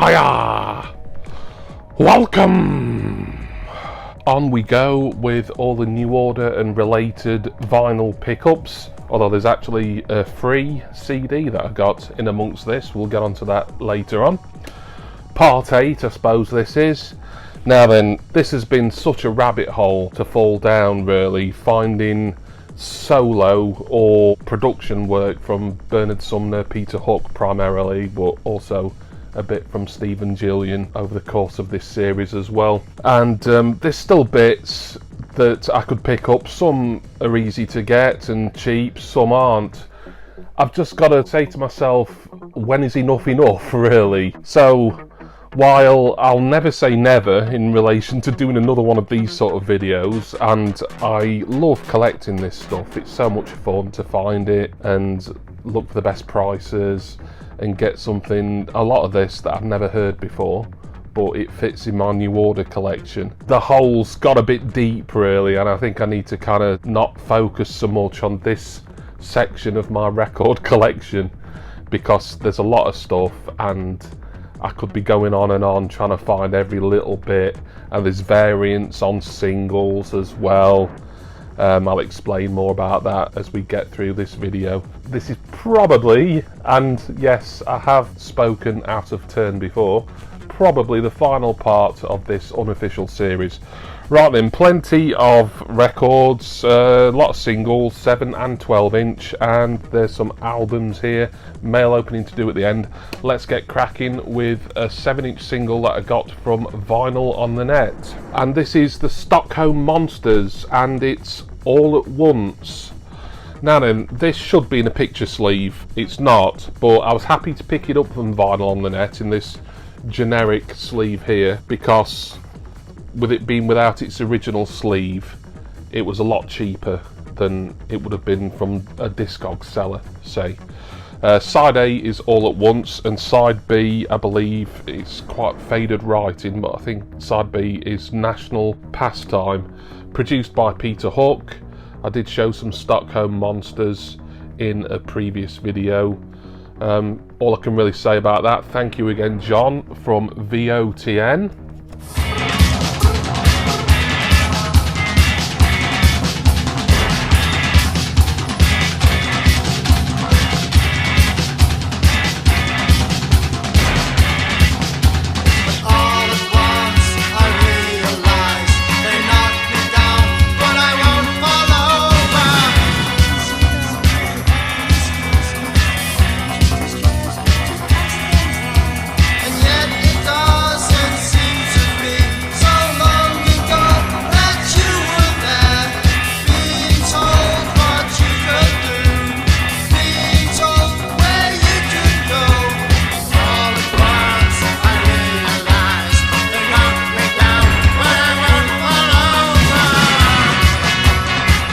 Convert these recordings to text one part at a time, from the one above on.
Hiya! Welcome! On we go with all the New Order and related vinyl pickups, although there's actually a free CD that I got in amongst this. We'll get onto that later on. Part 8, I suppose this is. Now then, this has been such a rabbit hole to fall down, really, finding solo or production work from Bernard Sumner, Peter Hook primarily, but also a bit from Stephen Gillian over the course of this series as well. And there's still bits that I could pick up. Some are easy to get and cheap, some aren't. I've just got to say to myself, when is enough enough, really? So while I'll never say never in relation to doing another one of these sort of videos, and I love collecting this stuff, it's so much fun to find it and look for the best prices and get something, a lot of this that I've never heard before, but it fits in my New Order collection. The hole's got a bit deep, really, and I think I need to kind of not focus so much on this section of my record collection, because there's a lot of stuff and I could be going on and on trying to find every little bit, and there's variants on singles as well. I'll explain more about that as we get through this video. This is probably, and yes, I have spoken out of turn before, probably the final part of this unofficial series. Right then, plenty of records, a lot of singles, 7 and 12 inch, and there's some albums here, mail opening to do at the end. Let's get cracking with a 7-inch single that I got from Vinyl on the Net. And this is the Stockholm Monsters, and it's All at Once. Now then, this should be in a picture sleeve. It's not, but I was happy to pick it up from Vinyl on the Net in this generic sleeve here, because with it being without its original sleeve, it was a lot cheaper than it would have been from a Discogs seller, say. Side A is All at Once, and side B, I believe, it's quite faded writing, but I think side B is National Pastime, produced by Peter Hook. I did show some Stockholm Monsters in a previous video. All I can really say about that, thank you again, John from VOTN.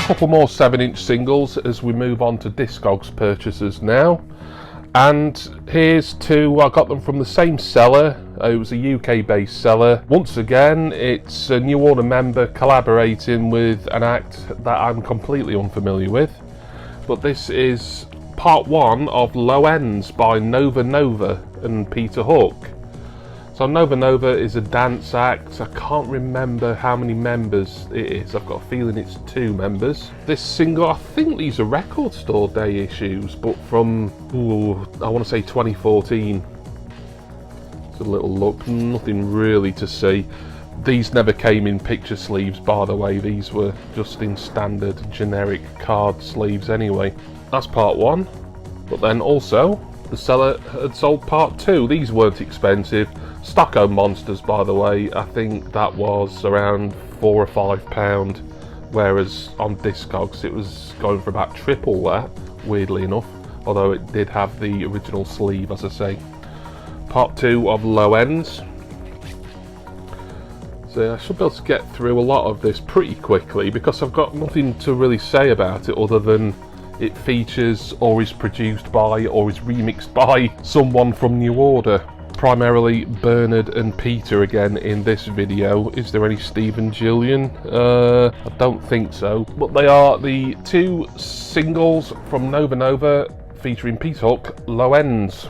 Couple more 7-inch singles as we move on to Discogs purchases now, and here's two. I got them from the same seller. It was a UK based seller. Once again, it's a New Order member collaborating with an act that I'm completely unfamiliar with, but this is part 1 of Low Ends by Nova Nova and Peter Hook. So Nova Nova is a dance act. I can't remember how many members it is. I've got a feeling it's 2 members. This single, I think these are Record Store Day issues, but from, I want to say 2014. It's a little look, nothing really to see. These never came in picture sleeves, by the way. These were just in standard generic card sleeves anyway. That's part 1. But then also, the seller had sold part 2. These weren't expensive. Stockholm Monsters, by the way, I think that was around £4 or £5, whereas on Discogs it was going for about triple that, weirdly enough, although it did have the original sleeve, as I say. Part 2 of Low Ends. So I should be able to get through a lot of this pretty quickly, because I've got nothing to really say about it other than it features or is produced by or is remixed by someone from New Order. Primarily Bernard and Peter again in this video. Is there any Stephen Gillian? I don't think so. But they are the 2 singles from Nova Nova featuring Peter Hook, Low Ends.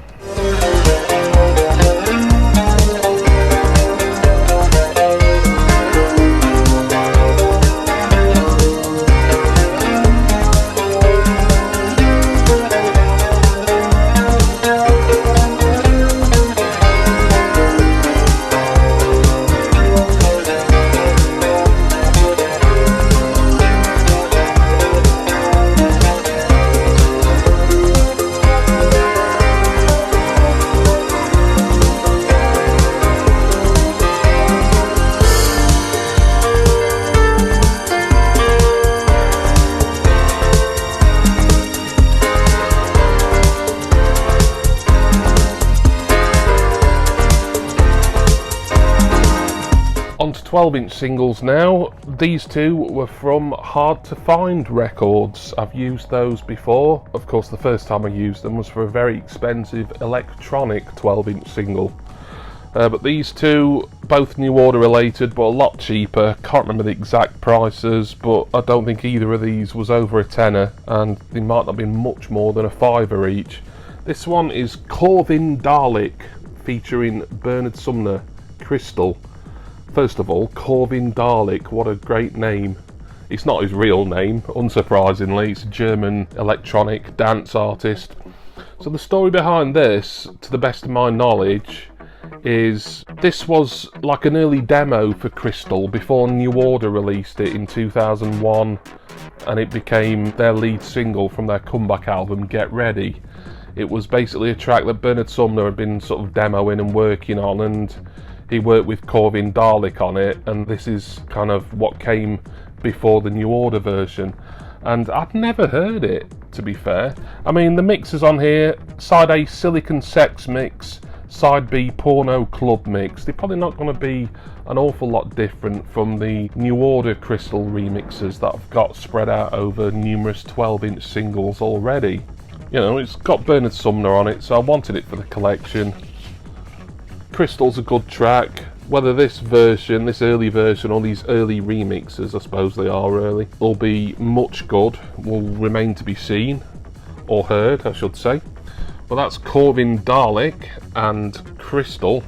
12-inch singles now. These two were from Hard to Find Records. I've used those before. Of course, the first time I used them was for a very expensive electronic 12-inch single. But these two, both New Order related, but a lot cheaper. Can't remember the exact prices, but I don't think either of these was over a tenner, and they might not have been much more than a fiver each. This one is Corvin Dalek, featuring Bernard Sumner, Crystal. First of all, Corvin Dalek, what a great name. It's not his real name, unsurprisingly. It's a German electronic dance artist. So the story behind this, to the best of my knowledge, is this was like an early demo for Crystal before New Order released it in 2001, and it became their lead single from their comeback album Get Ready. It was basically a track that Bernard Sumner had been sort of demoing and working on, and he worked with Corvin Dalek on it, and this is kind of what came before the New Order version. And I'd never heard it, to be fair. I mean, the mixes on here: side A, Silicon Sex mix, side B, Porno Club mix. They're probably not going to be an awful lot different from the New Order Crystal remixes that I've got spread out over numerous 12-inch singles already. You know, it's got Bernard Sumner on it, so I wanted it for the collection. Crystal's a good track. Whether this version, this early version, or these early remixes, I suppose they are early, will be much good will remain to be seen, or heard, I should say. But that's Corvin Dalek and Crystal.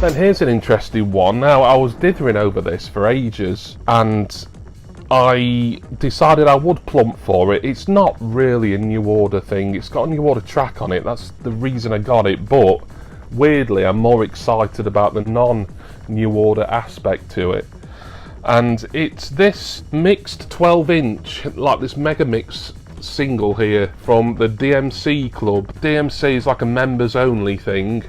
Then here's an interesting one. Now, I was dithering over this for ages, and I decided I would plump for it. It's not really a New Order thing. It's got a New Order track on it. That's the reason I got it. But weirdly, I'm more excited about the non-New Order aspect to it. And it's this mixed 12-inch, like this mega mix single here from the DMC Club. DMC is like a members only thing.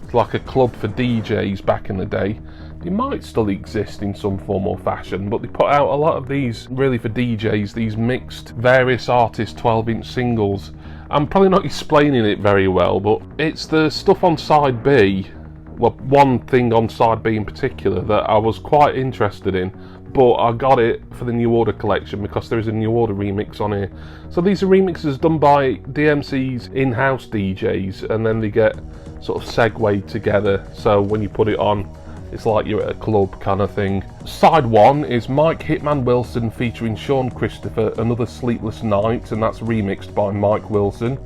It's like a club for DJs back in the day. They might still exist in some form or fashion, but they put out a lot of these really for DJs, these mixed various artists 12-inch singles. I'm probably not explaining it very well, but it's the stuff on side B, well, one thing on side B in particular that I was quite interested in, but I got it for the New Order collection because there is a New Order remix on here. So these are remixes done by DMC's in-house DJs, and then they get sort of segued together, so when you put it on, it's like you're at a club kind of thing. Side 1 is Mike Hitman Wilson featuring Sean Christopher, Another Sleepless Night, and that's remixed by Mike Wilson.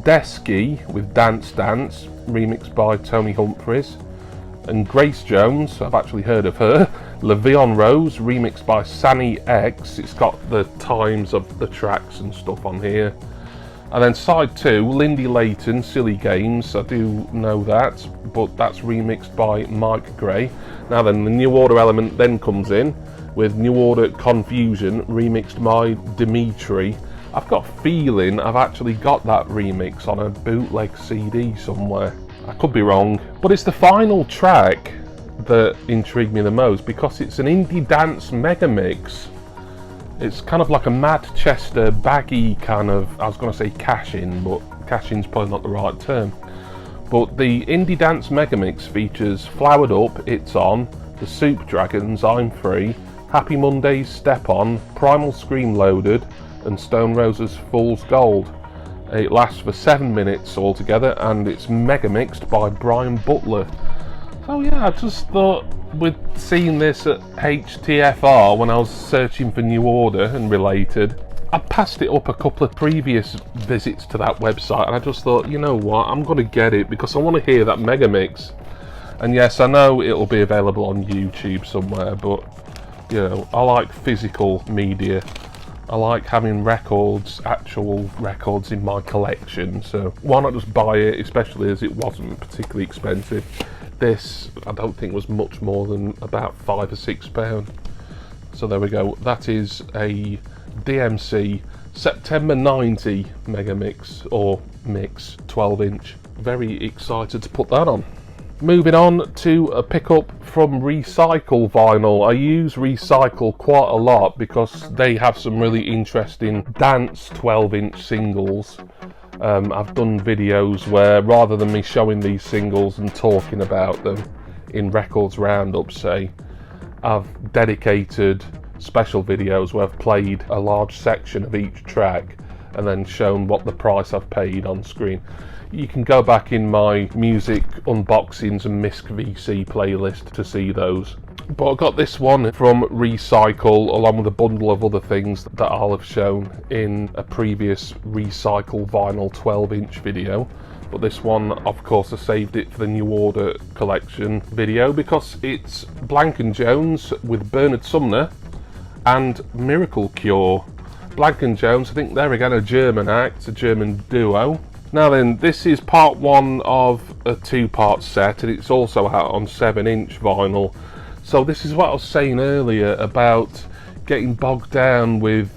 Desky with Dance Dance, remixed by Tony Humphries. And Grace Jones, I've actually heard of her. LaVion Rose, remixed by Sani X. It's got the times of the tracks and stuff on here. And then side 2, Lindy Layton, Silly Games. I do know that, but that's remixed by Mike Gray. Now then, the New Order element then comes in with New Order Confusion, remixed by Dimitri. I've got a feeling I've actually got that remix on a bootleg CD somewhere. I could be wrong, but it's the final track that intrigued me the most because it's an indie dance mega mix. It's kind of like a Manchester baggy kind of, I was going to say cash-in, but cash-in's probably not the right term. But the indie dance megamix features Flowered Up, It's On, The Soup Dragons, I'm Free, Happy Mondays, Step On, Primal Scream Loaded, and Stone Roses Fool's Gold. It lasts for 7 minutes altogether, and it's mega mixed by Brian Butler. So yeah, I just thought with seeing this at HTFR when I was searching for New Order and related, I passed it up a couple of previous visits to that website, and I just thought, you know what, I'm going to get it because I want to hear that mega mix. And yes, I know it'll be available on YouTube somewhere, but you know, I like physical media. I like having records, actual records in my collection, so why not just buy it, especially as it wasn't particularly expensive. This, I don't think, was much more than about £5 or £6. So there we go, that is a DMC September 90 mega mix, or mix 12-inch. Very excited to put that on. Moving on to a pickup from Recycle Vinyl. I use Recycle quite a lot because they have some really interesting dance 12-inch singles. I've done videos where, rather than me showing these singles and talking about them in Records Roundup, say, I've dedicated special videos where I've played a large section of each track and then shown what the price I've paid on screen. You can go back in my music unboxings and Misc VC playlist to see those. But I got this one from Recycle along with a bundle of other things that I'll have shown in a previous Recycle Vinyl 12-inch video. But this one, of course, I saved it for the New Order collection video because it's Blank & Jones with Bernard Sumner and Miracle Cure. Blank & Jones, I think they're again a German act, a German duo. Now then, this is part one of a two-part set, and it's also out on 7-inch vinyl. So this is what I was saying earlier about getting bogged down with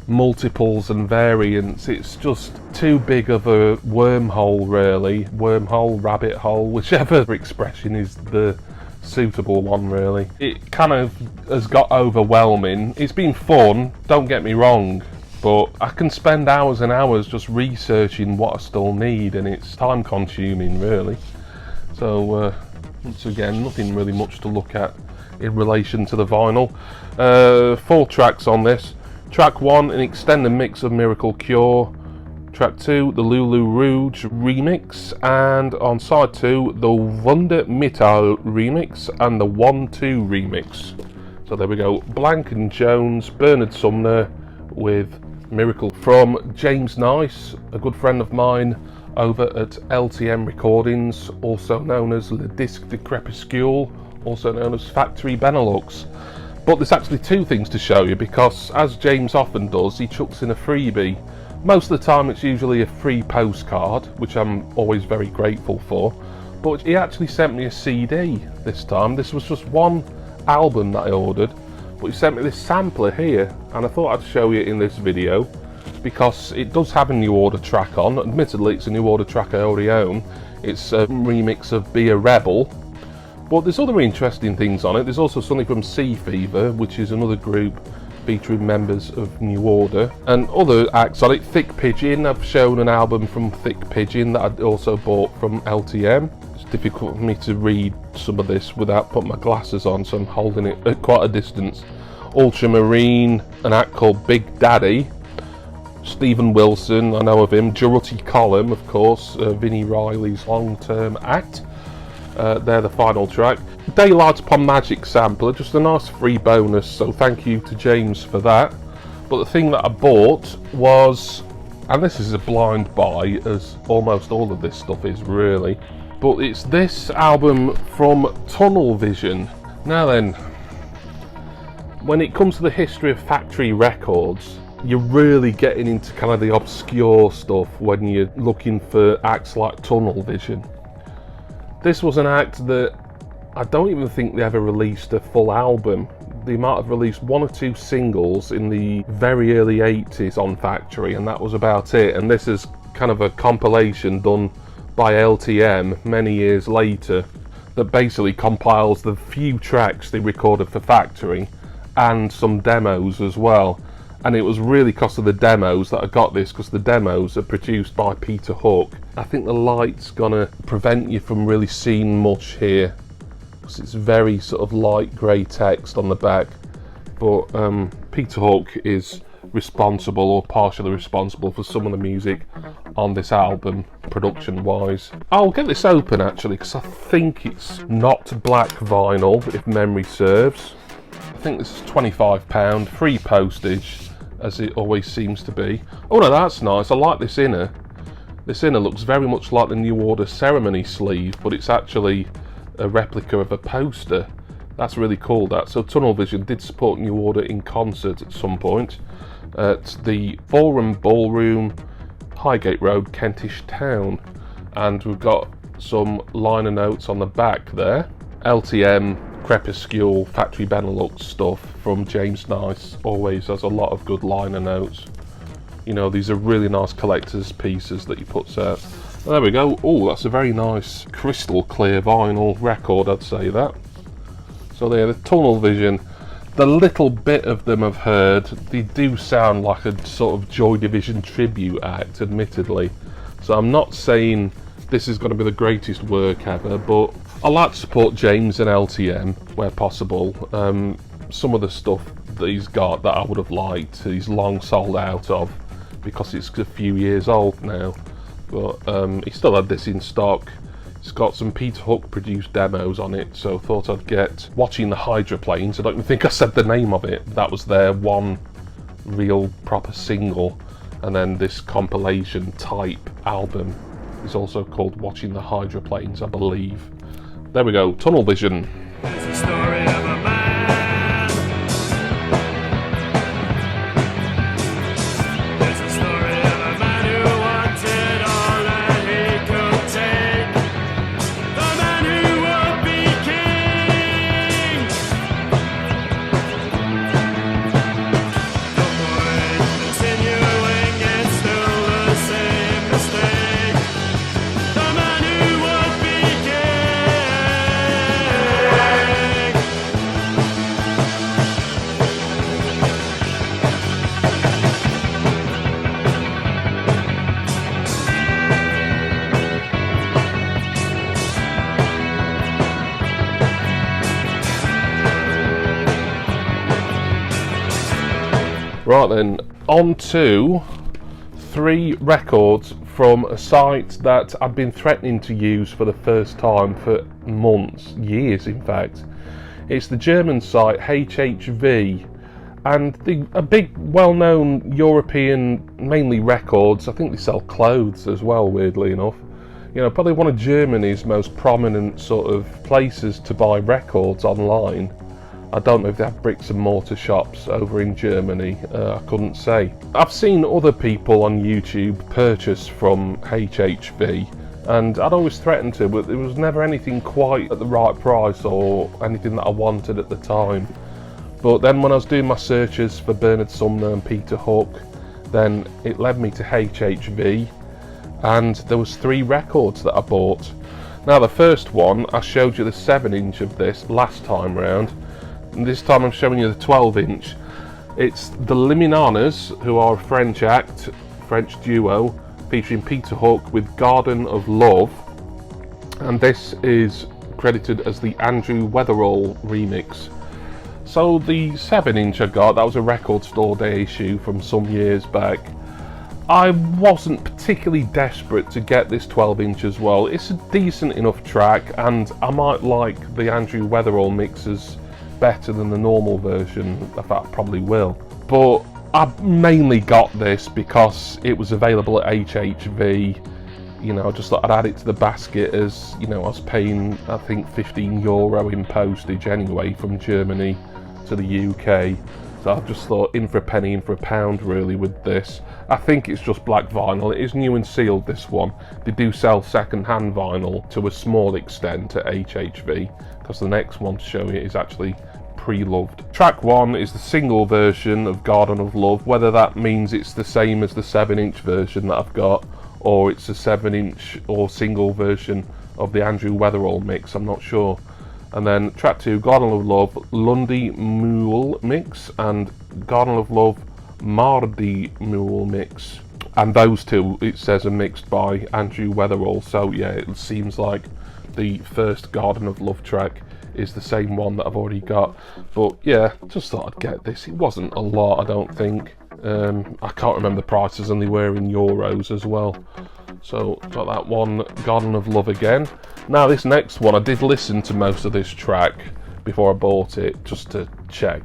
multiples and variants. It's just too big of a wormhole, really. Wormhole, rabbit hole, whichever expression is the suitable one, really. It kind of has got overwhelming. It's been fun, don't get me wrong, but I can spend hours and hours just researching what I still need, and it's time consuming, really. So once again, nothing really much to look at in relation to the vinyl. 4 tracks on this. Track 1, an extended mix of Miracle Cure. Track 2, the Lulu Rouge remix, and on side 2, the Wunder Mittal remix and the 1-2 remix. So there we go, Blank & Jones, Bernard Sumner with Miracle, from James Nice, a good friend of mine over at LTM Recordings, also known as Le Disque de Crépuscule, also known as Factory Benelux. But there's actually 2 things to show you, because as James often does, he chucks in a freebie. Most of the time it's usually a free postcard, which I'm always very grateful for, but he actually sent me a CD this time. This was just one album that I ordered, but he sent me this sampler here, and I thought I'd show you in this video because it does have a New Order track on. Admittedly, it's a New Order track I already own. It's a remix of Be a Rebel, but there's other interesting things on it. There's also something from Sea Fever, which is another group featuring members of New Order, and other acts on it. Thick Pigeon, I've shown an album from Thick Pigeon that I'd also bought from LTM. It's difficult for me to read some of this without putting my glasses on, so I'm holding it at quite a distance. Ultramarine, an act called Big Daddy. Stephen Wilson, I know of him. Jaruti Column, of course, Vinnie Riley's long-term act. They're the final track. Daylight Upon Magic sampler, just a nice free bonus, so thank you to James for that. But the thing that I bought was, and this is a blind buy, as almost all of this stuff is really, but it's this album from Tunnel Vision. Now then, when it comes to the history of Factory Records, you're really getting into kind of the obscure stuff when you're looking for acts like Tunnel Vision. This was an act that I don't even think they ever released a full album. They might have released 1 or 2 singles in the very early 80s on Factory, and that was about it. And this is kind of a compilation done by LTM many years later that basically compiles the few tracks they recorded for Factory and some demos as well. And it was really because of the demos that I got this, because the demos are produced by Peter Hook. I think the light's gonna prevent you from really seeing much here, because it's very sort of light grey text on the back. But Peter Hook is responsible, or partially responsible, for some of the music on this album, production wise. I'll get this open actually, because I think it's not black vinyl, if memory serves. I think this is £25, free postage. as it always seems to be. Oh no, that's nice. I like this inner. This inner looks very much like the New Order ceremony sleeve, but it's actually a replica of a poster. That's really cool, that. So Tunnel Vision did support New Order in concert at some point at the Forum Ballroom, Highgate Road, Kentish Town. And we've got some liner notes on the back there. LTM, Crepuscule, Factory Benelux stuff from James Nice always has a lot of good liner notes. You know, these are really nice collector's pieces that he puts out. There we go. Oh, that's a very nice crystal clear vinyl record, I'd say that. So there, the Tunnel Vision, the little bit of them I've heard, they do sound like a sort of Joy Division tribute act, admittedly. So I'm not saying this is going to be the greatest work ever, but I like to support James and LTM where possible. Some of the stuff that he's got that I would have liked, he's long sold out of because it's a few years old now. But he still had this in stock. It's got some Peter Hook produced demos on it, so thought I'd get Watching the Hydroplanes. I don't even think I said the name of it. That was their one real proper single. And then this compilation type album is also called Watching the Hydroplanes, I believe. There we go, Tunnel Vision. It's the story of a man. It's the story of a man who wanted all that he could take. The man who would be king. No point continuing, it's still the same mistake. The man who would be king. Right then, on to 3 records from a site that I've been threatening to use for the first time for months, years in fact. It's the German site HHV, and a big well-known European, mainly records. I think they sell clothes as well, weirdly enough. You know, probably one of Germany's most prominent sort of places to buy records online. I don't know if they have bricks and mortar shops over in Germany, I couldn't say. I've seen other people on YouTube purchase from HHV, and I'd always threatened to, but there was never anything quite at the right price or anything that I wanted at the time. But then when I was doing my searches for Bernard Sumner and Peter Hook, then it led me to HHV, and there was 3 records that I bought. Now the first one, I showed you the 7-inch of this last time round, and this time I'm showing you the 12-inch. It's the Liminanas, who are a French act, French duo, featuring Peter Hook with Garden of Love, and this is credited as the Andrew Weatherall remix. So the 7-inch I got, that was a Record Store Day issue from some years back. I wasn't particularly desperate to get this 12-inch as well. It's a decent enough track, and I might like the Andrew Weatherall mixes better than the normal version. In fact, I probably will. But I mainly got this because it was available at HHV. You know, I just thought I'd add it to the basket, as, you know, I was paying, I think, €15 in postage anyway from Germany to the UK. So I just thought, in for a penny, in for a pound, really, with this. I think it's just black vinyl. It is new and sealed, this one. They do sell second-hand vinyl to a small extent at HHV, because the next one to show you is actually pre-loved. Track 1 is the single version of Garden of Love. Whether that means it's the same as the 7-inch version that I've got, or it's a 7-inch or single version of the Andrew Weatherall mix, I'm not sure. And then track 2, Garden of Love, Lundi Mule mix, and Garden of Love, Mardi Mule mix. And those two, it says, are mixed by Andrew Weatherall. So yeah, it seems like the first Garden of Love track is the same one that I've already got. But yeah, just thought I'd get this. It wasn't a lot, I don't think. I can't remember the prices, and they were in euros as well. So got that one, Garden of Love again. Now this next one, I did listen to most of this track before I bought it, just to check.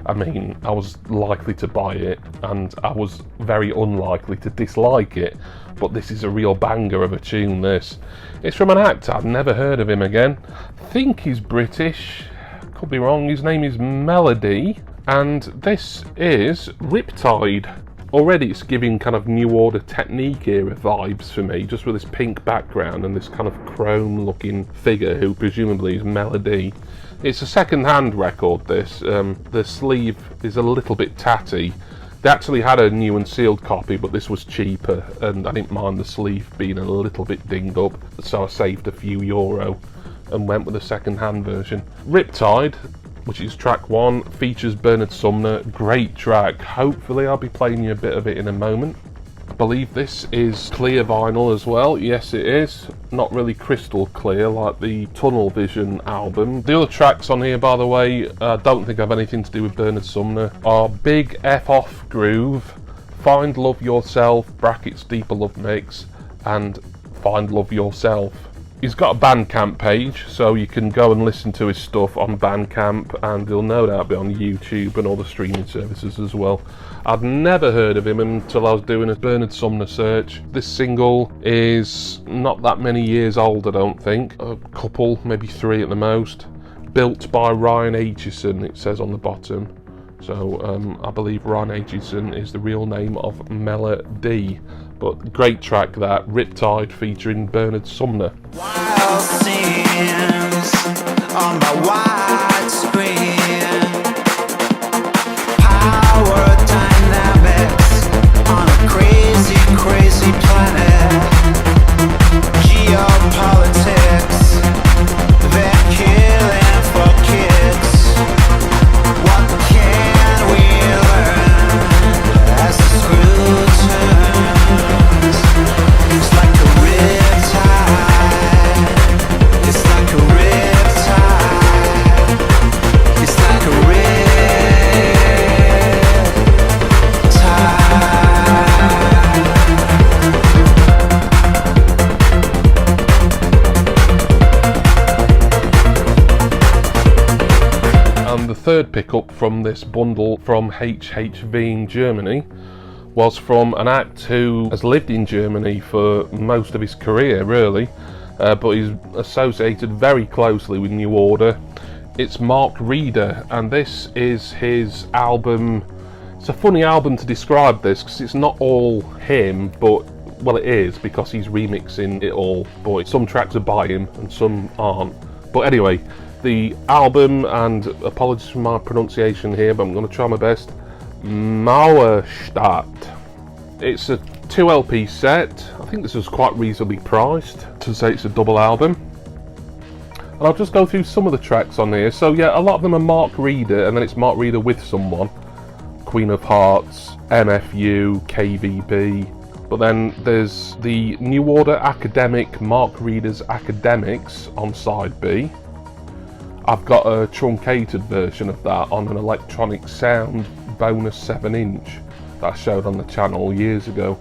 I mean, I was likely to buy it, and I was very unlikely to dislike it. But this is a real banger of a tune, this. It's from an actor, I've never heard of him again. I think he's British, could be wrong. His name is Melody, and this is Riptide. Already it's giving kind of New Order Technique era vibes for me, just with this pink background and this kind of chrome looking figure who presumably is Melody. It's a second-hand record, this. The sleeve is a little bit tatty. They actually had a new and sealed copy, but this was cheaper, and I didn't mind the sleeve being a little bit dinged up, so I saved a few euro and went with a second-hand version. Riptide, which is track 1, features Bernard Sumner. Great track. Hopefully I'll be playing you a bit of it in a moment. I believe this is clear vinyl as well. Yes, it is. Not really crystal clear like the Tunnel Vision album. The other tracks on here, by the way, I don't think have anything to do with Bernard Sumner, are Big F Off Groove, Find Love Yourself, brackets Deeper Love Mix, and Find Love Yourself. He's got a Bandcamp page, so you can go and listen to his stuff on Bandcamp, and he'll no doubt be on YouTube and all the streaming services as well. I'd never heard of him until I was doing a Bernard Sumner search. This single is not that many years old, I don't think. A couple, maybe 3 at the most. Built by Ryan Aitchison, it says on the bottom. So I believe Ryan Aitchison is the real name of Melody. But great track that, Riptide featuring Bernard Sumner. Wild scenes on my wide screen. Power dynamics on a crazy, crazy planet. Geopolitics, they're killing for kicks. What can we learn as the screw turns? It's like a riptide. It's like a riptide. It's like a riptide. And the third pickup from this bundle from HHV in Germany was from an act who has lived in Germany for most of his career, really, but he's associated very closely with New Order. It's Mark Reeder, and this is his album. It's a funny album to describe this, because it's not all him, but, well, it is, because he's remixing it all, but some tracks are by him, and some aren't. But anyway, the album, and apologies for my pronunciation here, but I'm going to try my best, Mauerstadt. It's a 2 LP set. I think this was quite reasonably priced to say it's a double album. And I'll just go through some of the tracks on here. So yeah, a lot of them are Mark Reeder, and then it's Mark Reeder with someone. Queen of Hearts, MFU, KVB. But then there's the New Order Academic, Mark Reeder's Academics on side B. I've got a truncated version of that on an Electronic Sound bonus 7-inch that I showed on the channel years ago.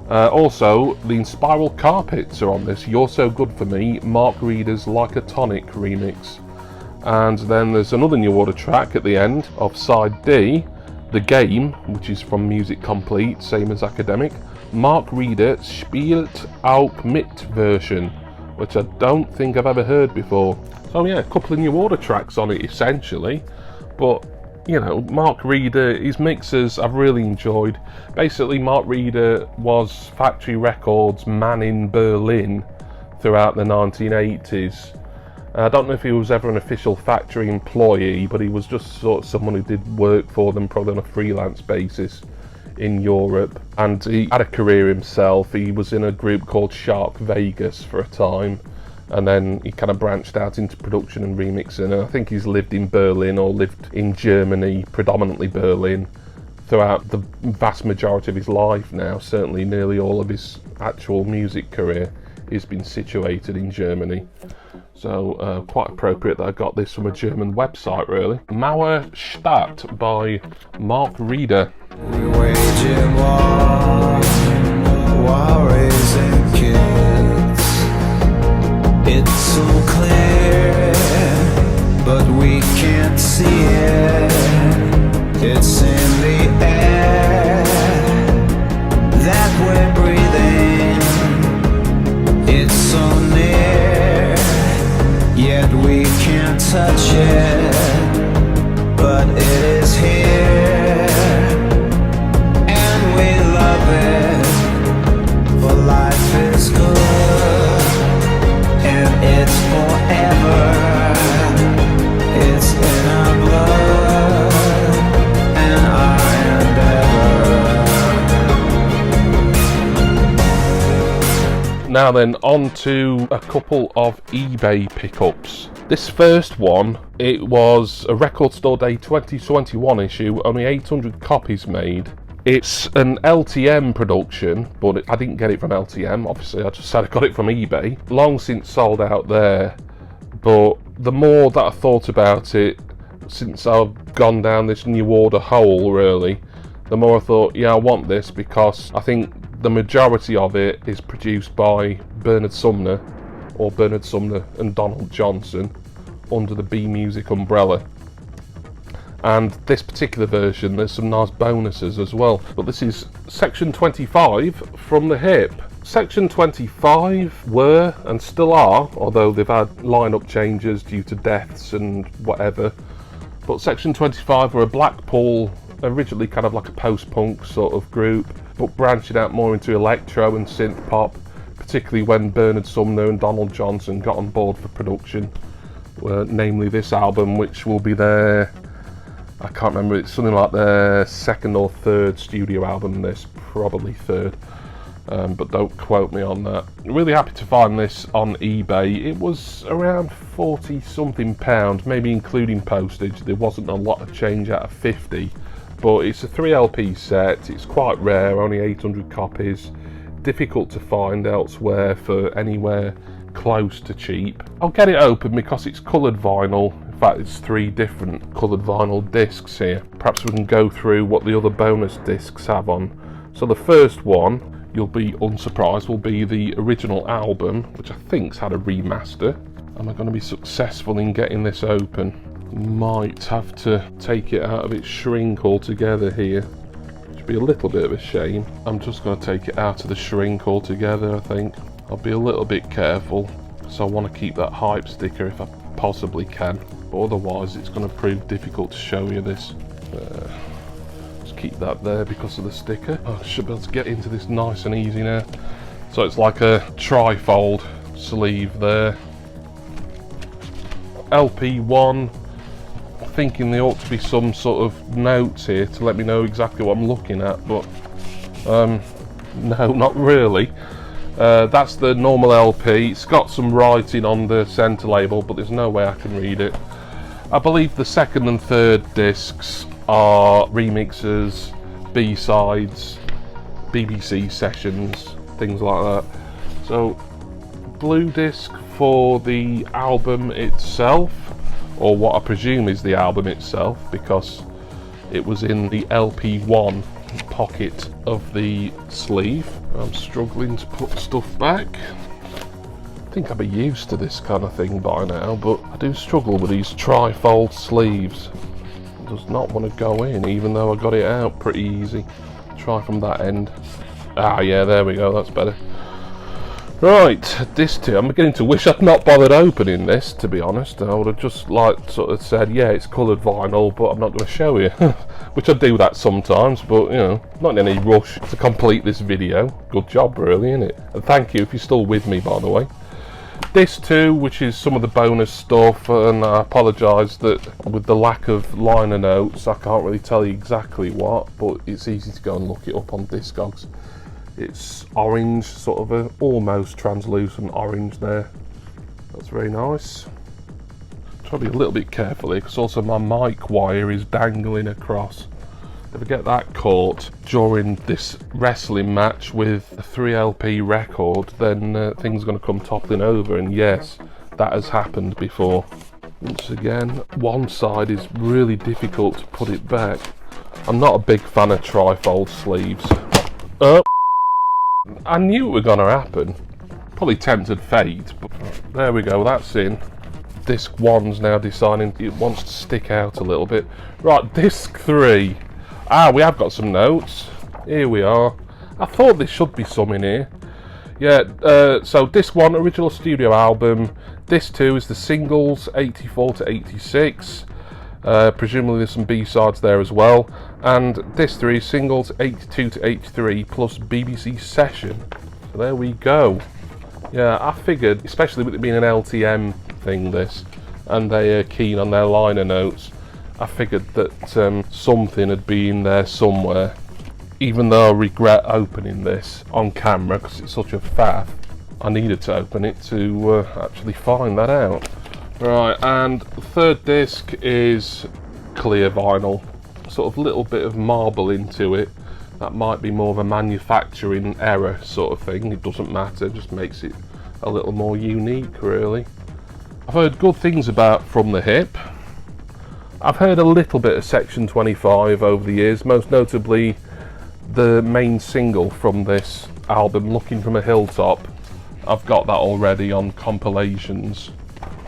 Also, the Inspiral Carpets are on this, You're So Good For Me, Mark Reeder's Like a Tonic remix. And then there's another New Order track at the end of side D, The Game, which is from Music Complete, same as Academic, Mark Reeder Spielt auch mit version, which I don't think I've ever heard before. So yeah, a couple of New Order tracks on it essentially, but you know, Mark Reeder, his mixes I've really enjoyed. Basically, Mark Reeder was Factory Records' man in Berlin throughout the 1980s. I don't know if he was ever an official factory employee, but he was just sort of someone who did work for them, probably on a freelance basis in Europe. And he had a career himself. He was in a group called Shark Vegas for a time, and then he kind of branched out into production and remixing, and I think he's lived in Berlin, or lived in Germany, predominantly Berlin, throughout the vast majority of his life now. Certainly nearly all of his actual music career has been situated in Germany. So quite appropriate that I got this from a German website, really. Mauerstadt by Mark Reeder. We waging war while raising kids. It's so clear, but we can't see it. It's in the air that we're breathing. It's so near, yet we can't touch it. But it is here, and we love it. For life is good, and it's forever. It's in our blood and our endeavor. Now then, on to a couple of eBay pickups. This first one, it was a Record Store Day 2021 issue, only 800 copies made. It's an LTM production, but I didn't get it from LTM, obviously I just said I got it from eBay. Long since sold out there, but the more that I thought about it, since I've gone down this New Order hole really, the more I thought, yeah, I want this, because I think the majority of it is produced by Bernard Sumner and Donald Johnson under the B Music umbrella. And this particular version, there's some nice bonuses as well. But this is Section 25 from the Hip. Section 25 were and still are, although they've had lineup changes due to deaths and whatever. But Section 25 were a Blackpool, originally kind of like a post-punk sort of group, but branching out more into electro and synth pop, particularly when Bernard Sumner and Donald Johnson got on board for production. Namely this album, which will be their, I can't remember, it's something like their second or third studio album, this, probably third, but don't quote me on that. Really happy to find this on eBay. It was around 40 something pounds, maybe including postage. There wasn't a lot of change out of 50, but it's a 3 LP set, it's quite rare, only 800 copies, difficult to find elsewhere for anywhere close to cheap. I'll get it open because it's coloured vinyl. In fact, it's 3 different coloured vinyl discs here. Perhaps we can go through what the other bonus discs have on. So the first one, you'll be unsurprised, will be the original album, which I think's had a remaster. Am I going to be successful in getting this open? Might have to take it out of its shrink altogether here, which would be a little bit of a shame. I'm just going to take it out of the shrink altogether, I think. I'll be a little bit careful, so I want to keep that hype sticker if I possibly can, but otherwise it's going to prove difficult to show you this. Just keep that there because of the sticker. I should be able to get into this nice and easy now. So it's like a tri-fold sleeve there. LP1, thinking there ought to be some sort of notes here to let me know exactly what I'm looking at, but no, not really. That's the normal LP. It's got some writing on the centre label, but there's no way I can read it. I believe the second and third discs are remixes, B-sides, BBC sessions, things like that. So, blue disc for the album itself, or what I presume is the album itself, because it was in the LP1 pocket of the sleeve. I'm struggling to put stuff back. I think I'll be used to this kind of thing by now, but I do struggle with these tri-fold sleeves. It does not want to go in, even though I got it out pretty easy. Try from that end. Ah, yeah, there we go, that's better. Right, this too, I'm beginning to wish I'd not bothered opening this, to be honest. I would have just sort of said, yeah, it's coloured vinyl, but I'm not going to show you. Which I do that sometimes, but you know, not in any rush to complete this video. Good job really, innit? And thank you if you're still with me, by the way. This too, which is some of the bonus stuff, and I apologise that with the lack of liner notes, I can't really tell you exactly what, but it's easy to go and look it up on Discogs. It's orange, sort of a almost translucent orange there. That's very nice. Try to be a little bit careful here, because also my mic wire is dangling across. If I get that caught during this wrestling match with a 3LP record, then things are going to come toppling over, and yes, that has happened before. Once again, one side is really difficult to put it back. I'm not a big fan of tri-fold sleeves. I knew it was going to happen. Probably tempted fate, but there we go, that's in. disc 1's now deciding it wants to stick out a little bit. Right, disc 3. We have got some notes. Here we are. I thought there should be some in here. Yeah, so disc 1, original studio album. Disc 2 is the singles, 84 to 86. Presumably there's some B-sides there as well. And disc 3, singles, 82 to 83, plus BBC Session. So there we go. Yeah, I figured, especially with it being an LTM thing, this, and they are keen on their liner notes, I figured that something had been there somewhere. Even though I regret opening this on camera because it's such a faff, I needed to open it to actually find that out. Right, and the third disc is clear vinyl, sort of little bit of marble into it. That might be more of a manufacturing error sort of thing. It doesn't matter, just makes it a little more unique, really. I've heard good things about From the Hip. I've heard a little bit of Section 25 over the years, most notably the main single from this album, Looking from a Hilltop. I've got that already on compilations.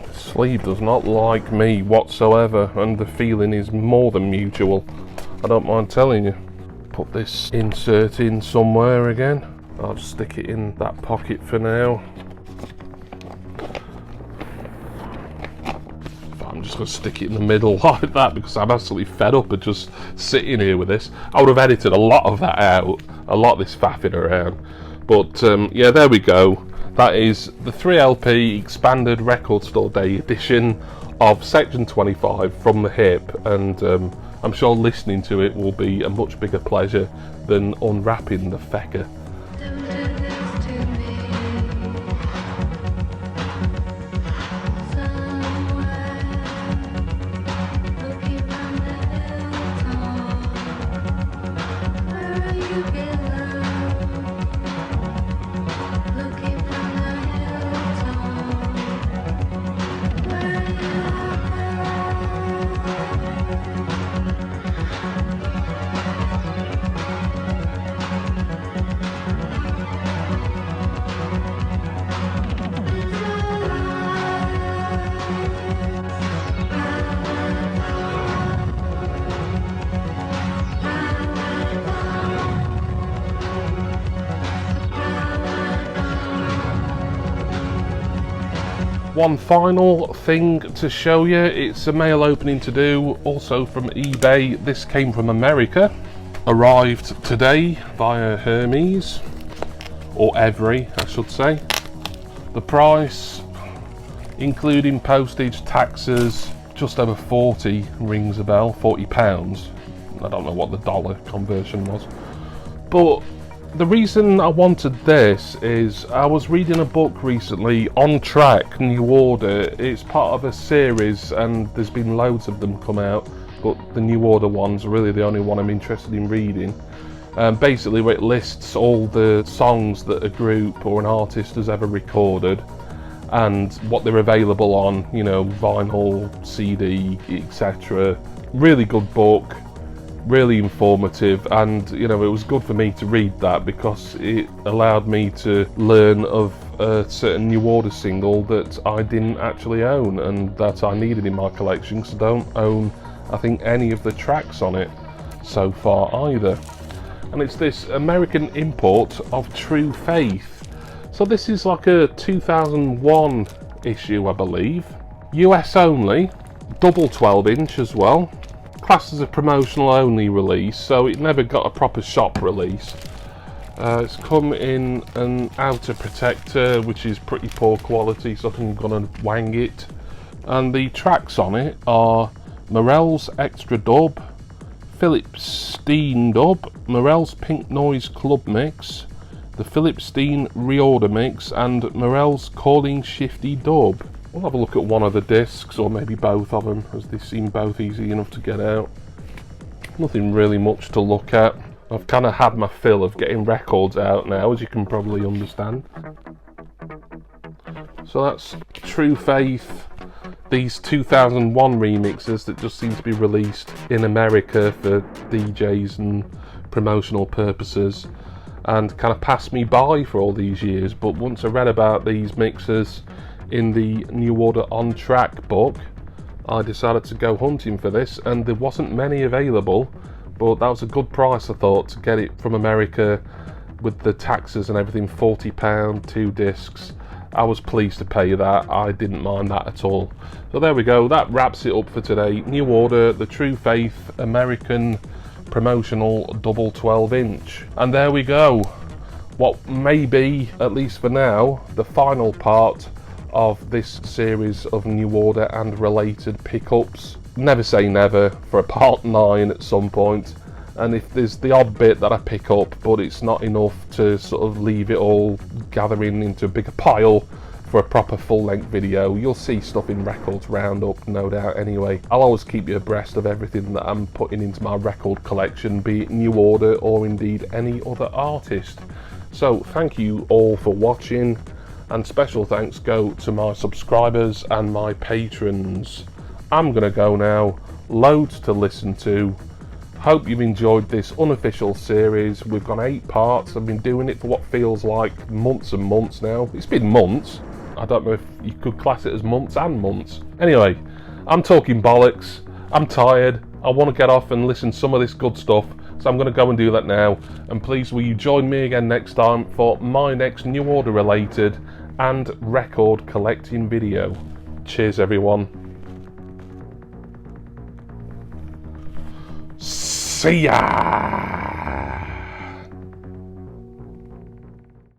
The sleeve does not like me whatsoever, and the feeling is more than mutual. I don't mind telling you. Put this insert in somewhere again. I'll just stick it in that pocket for now. I'm just going to stick it in the middle like that because I'm absolutely fed up of just sitting here with this. I would have edited a lot of that out, a lot of this faffing around. But yeah, there we go. That is the 3LP expanded record store day edition of Section 25 From the Hip, and I'm sure listening to it will be a much bigger pleasure than unwrapping the fecker. One final thing to show you, it's a mail opening to do, also from eBay. This came from America, arrived today via Hermes, or Every I should say. The price, including postage, taxes, just over 40, rings a bell, £40. I don't know what the dollar conversion was. But the reason I wanted this is I was reading a book recently, On Track, New Order. It's part of a series and there's been loads of them come out, but the New Order one's really the only one I'm interested in reading. Basically where it lists all the songs that a group or an artist has ever recorded and what they're available on, you know, vinyl, CD, etc. Really good book. Really informative, and you know, it was good for me to read that because it allowed me to learn of a certain New Order single that I didn't actually own and that I needed in my collection because I don't own, I think, any of the tracks on it so far either. And it's this American import of True Faith. So this is like a 2001 issue, I believe. US only, double 12-inch as well. Classed as a promotional only release, so it never got a proper shop release. It's come in an outer protector, which is pretty poor quality, so I'm gonna wang it. And the tracks on it are Morell's Extra Dub, Philip Steen Dub, Morell's Pink Noise Club Mix, the Philip Steen Reorder Mix, and Morell's Calling Shifty Dub. We'll have a look at one of the discs, or maybe both of them, as they seem both easy enough to get out. Nothing really much to look at. I've kind of had my fill of getting records out now, as you can probably understand. So that's True Faith, these 2001 remixes that just seem to be released in America for DJs and promotional purposes, and kind of passed me by for all these years. But once I read about these mixes, in the New Order On Track book, I decided to go hunting for this, and there wasn't many available, but that was a good price, I thought, to get it from America with the taxes and everything. £40, 2 discs. I was pleased to pay that. I didn't mind that at all. So there we go, that wraps it up for today. New Order, the True Faith American promotional double 12-inch. And there we go, what may be, at least for now, the final part of this series of New Order and related pickups. Never say never for a part 9 at some point, and if there's the odd bit that I pick up but it's not enough to sort of leave it all gathering into a bigger pile for a proper full-length video, you'll see stuff in Records Roundup, no doubt. Anyway, I'll always keep you abreast of everything that I'm putting into my record collection, be it New Order or indeed any other artist. So thank you all for watching, and special thanks go to my subscribers and my patrons. I'm gonna go now, loads to listen to. Hope you've enjoyed this unofficial series. We've got 8 parts. I've been doing it for what feels like months and months now. It's been months. I don't know if you could class it as months and months. Anyway, I'm talking bollocks. I'm tired. I want to get off and listen to some of this good stuff. So I'm going to go and do that now. And please, will you join me again next time for my next New Order related and record collecting video. Cheers, everyone. See ya!